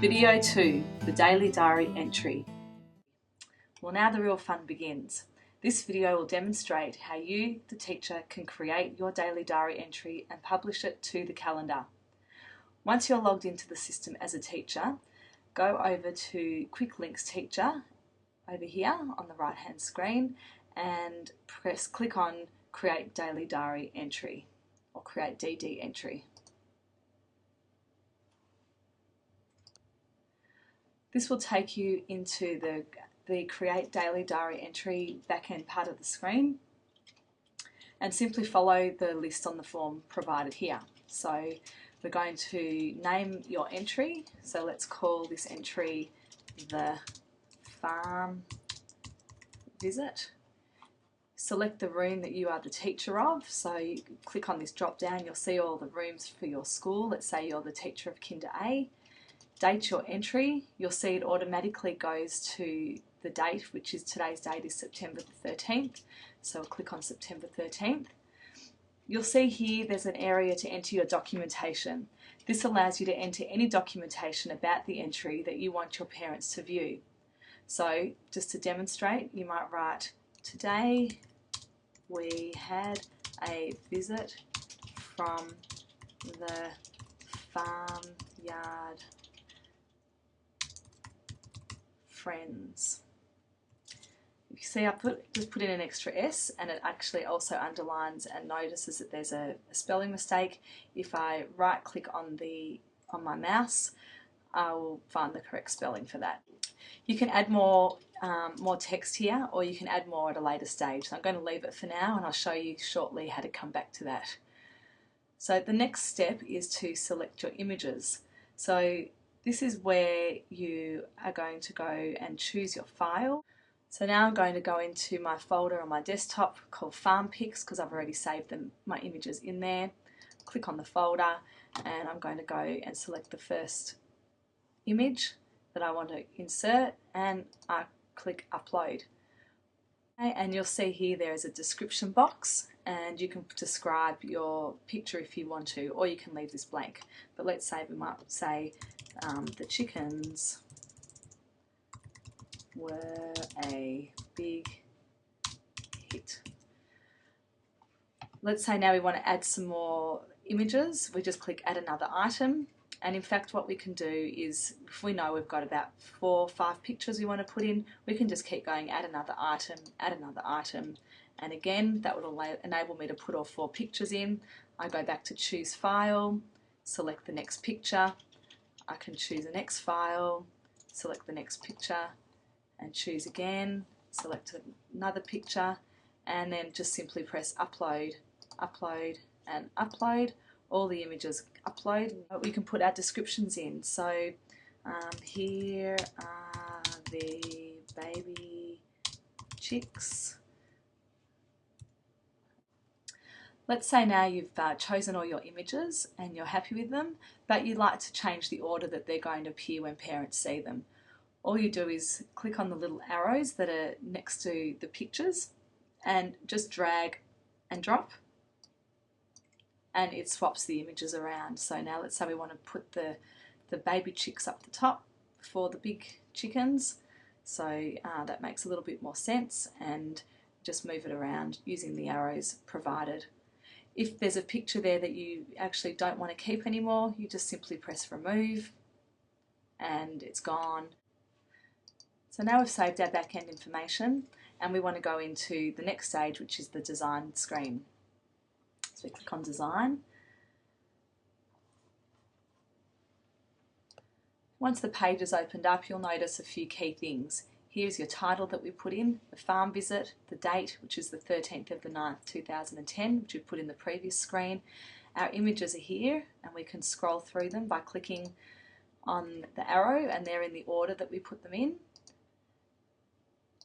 Video 2, the daily diary entry. Well, now the real fun begins. This video will demonstrate how you, the teacher, can create your daily diary entry and publish it to the calendar. Once you're logged into the system as a teacher, go over to Quick Links Teacher over here on the right hand screen and click on Create Daily Diary Entry or Create DD Entry. This will take you into the Create Daily Diary Entry back-end part of the screen and simply follow the list on the form provided here. So we're going to name your entry. So let's call this entry the farm visit. Select the room that you are the teacher of. So you click on this drop down, you'll see all the rooms for your school. Let's say you're the teacher of Kinder A. Date your entry. You'll see it automatically goes to the date, which is today's date is September the 13th. So I'll click on September 13th. You'll see here there's an area to enter your documentation. This allows you to enter any documentation about the entry that you want your parents to view. So just to demonstrate, you might write, today we had a visit from the farmyard friends. You see I just put in an extra S, and it actually also underlines and notices that there's a spelling mistake. If I right click on my mouse, I will find the correct spelling for that. You can add more text here, or you can add more at a later stage. So I'm going to leave it for now and I'll show you shortly how to come back to that. So the next step is to select your images. So this is where you are going to go and choose your file. So now I'm going to go into my folder on my desktop called Farm Pics because I've already saved my images in there. Click on the folder and I'm going to go and select the first image that I want to insert and I click Upload. Okay, and you'll see here there is a description box and you can describe your picture if you want to, or you can leave this blank. But let's say we might say the chickens were a big hit. Let's say now we want to add some more images. We just click Add Another Item. And in fact what we can do is, if we know we've got about 4 or 5 pictures we want to put in, we can just keep going, add another item, and again that would enable me to put all 4 pictures in. I go back to Choose File, select the next picture, I can choose the next file, select the next picture and choose again, select another picture, and then just simply press Upload, Upload and Upload. All the images upload. We can put our descriptions in. So here are the baby chicks. Let's say now you've chosen all your images and you're happy with them, but you'd like to change the order that they're going to appear when parents see them. All you do is click on the little arrows that are next to the pictures and just drag and drop, and it swaps the images around. So now let's say we want to put the baby chicks up the top before the big chickens. So that makes a little bit more sense, and just move it around using the arrows provided. If there's a picture there that you actually don't want to keep anymore, you just simply press Remove and it's gone. So now we've saved our back-end information and we want to go into the next stage, which is the design screen. So we click on Design. Once the page is opened up, you'll notice a few key things. Here's your title that we put in, the farm visit, the date, which is the 13th of the 9th, 2010, which we put in the previous screen. Our images are here and we can scroll through them by clicking on the arrow, and they're in the order that we put them in.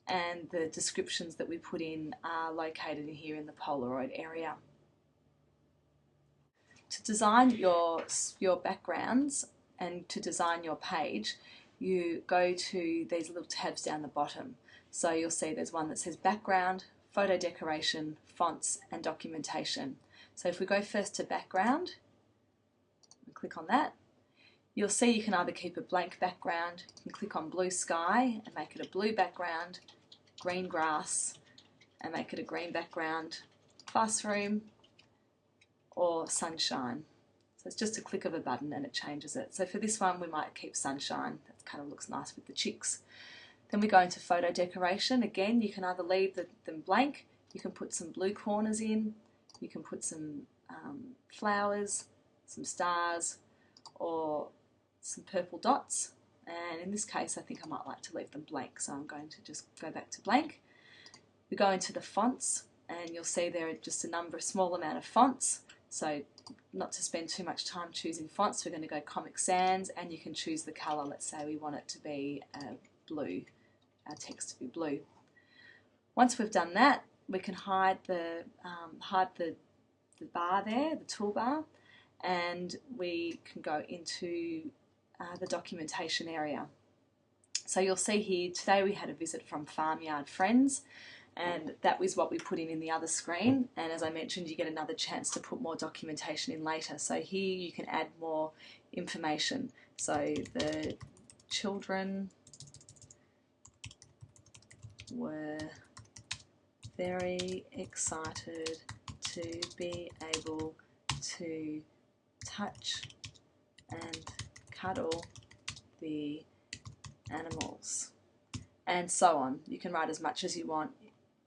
And the descriptions that we put in are located here in the Polaroid area. To design your backgrounds and to design your page, you go to these little tabs down the bottom. So you'll see there's one that says Background, Photo Decoration, Fonts and Documentation. So if we go first to Background, and click on that, You'll see you can either keep a blank background, you can click on blue sky and make it a blue background, green grass and make it a green background, classroom, or sunshine. So it's just a click of a button and it changes it. So for this one we might keep sunshine, that kind of looks nice with the chicks. Then we go into photo decoration. Again, you can either leave them blank, you can put some blue corners in, you can put some flowers, some stars, or some purple dots, and in this case I think I might like to leave them blank, so I'm going to just go back to blank. We go into the fonts and you'll see there are just a small amount of fonts, so not to spend too much time choosing fonts, we're going to go Comic Sans, and you can choose the colour. Let's say we want it to be blue, our text to be blue. Once we've done that, we can hide the bar there, the toolbar, and we can go into the documentation area. So you'll see here, today we had a visit from Farmyard Friends, and that was what we put in the other screen, and as I mentioned you get another chance to put more documentation in later. So here you can add more information. So the children were very excited to be able to touch and cuddle the animals, and so on. You can write as much as you want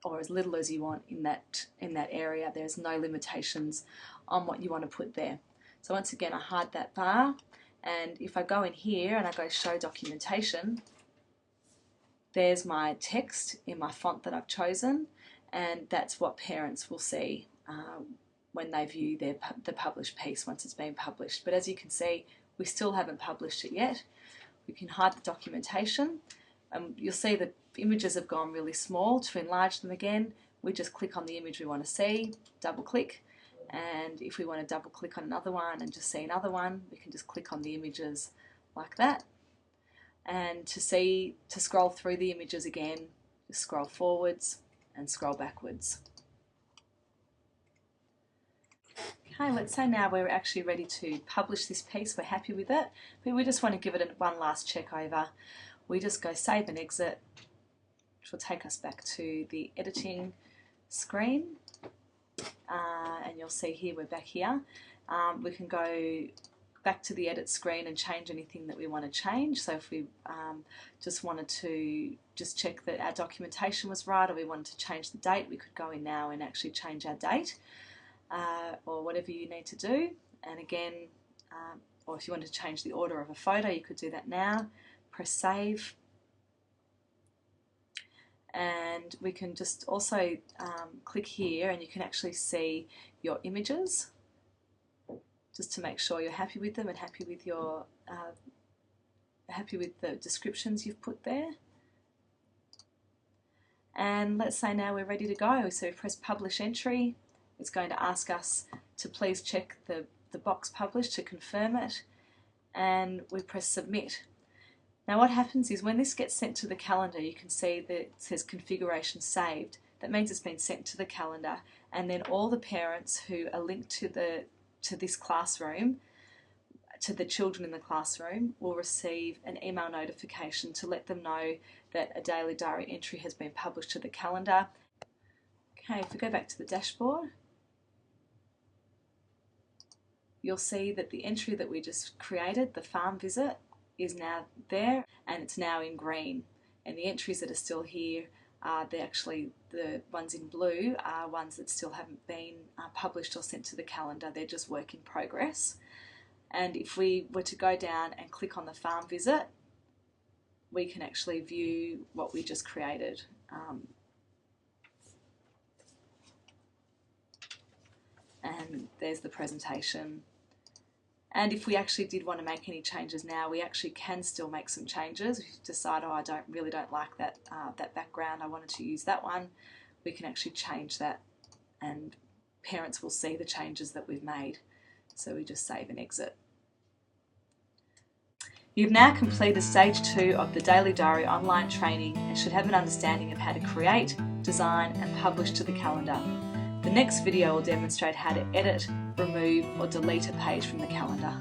or as little as you want in that area. There's no limitations on what you want to put there. So once again I hide that bar, and if I go in here and I go show documentation, there's my text in my font that I've chosen, and that's what parents will see when they view the published piece once it's been published. But as you can see, we still haven't published it yet. We can hide the documentation, and you'll see the images have gone really small. To enlarge them again, we just click on the image we want to see, double click, and if we want to double click on another one and just see another one, we can just click on the images like that. And to scroll through the images again, just scroll forwards and scroll backwards. Okay, let's say now we're actually ready to publish this piece, we're happy with it, but we just want to give it one last check over. We just go save and exit, which will take us back to the editing screen, and you'll see here we're back here. We can go back to the edit screen and change anything that we want to change. So if we just wanted to check that our documentation was right, or we wanted to change the date, we could go in now and actually change our date. Or whatever you need to do, and again, or if you want to change the order of a photo, you could do that now. Press save, and we can just also click here and you can actually see your images, just to make sure you're happy with them and happy with your happy with the descriptions you've put there. And let's say now we're ready to go, so we press publish entry. It's going to ask us to please check the box published to confirm it, and we press submit. Now what happens is when this gets sent to the calendar, you can see that it says configuration saved. That means it's been sent to the calendar, and then all the parents who are linked to this classroom, to the children in the classroom, will receive an email notification to let them know that a daily diary entry has been published to the calendar. Okay, if we go back to the dashboard, you'll see that the entry that we just created, the farm visit, is now there, and it's now in green. And the entries that are still here, the ones in blue are ones that still haven't been published or sent to the calendar. They're just work in progress. And if we were to go down and click on the farm visit, we can actually view what we just created. And there's the presentation. And if we actually did want to make any changes now, we actually can still make some changes. If you decide, oh, I really don't like that background, I wanted to use that one, we can actually change that, and parents will see the changes that we've made. So we just save and exit. You've now completed stage 2 of the Daily Diary online training and should have an understanding of how to create, design and publish to the calendar. The next video will demonstrate how to edit, remove or delete a page from the calendar.